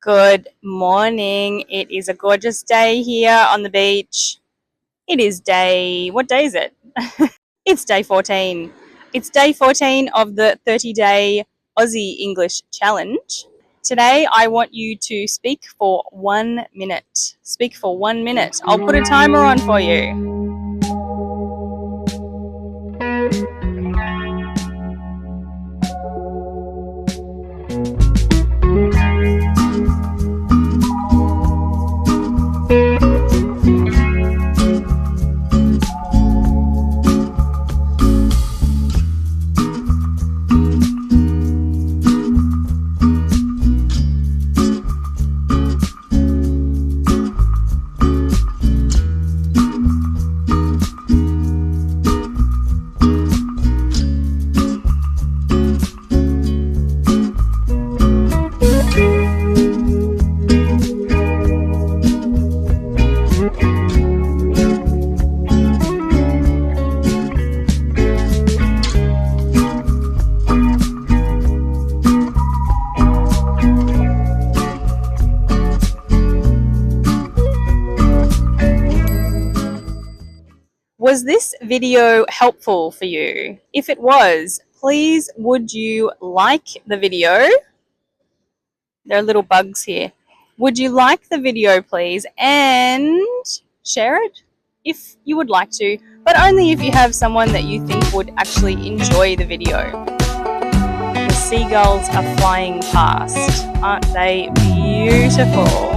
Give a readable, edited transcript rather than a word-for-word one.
Good morning. It is a gorgeous day here on the beach. It is what day is it? It's day 14. It's day 14 of the 30-day Aussie English challenge. Today I want you to speak for 1 minute. Speak for 1 minute. I'll put a timer on for you. Was this video helpful for you? If it was, please would you like the video? There are little bugs here. Would you like the video, please, and share it if you would like to, but only if you have someone that you think would actually enjoy the video. The seagulls are flying past. Aren't they beautiful?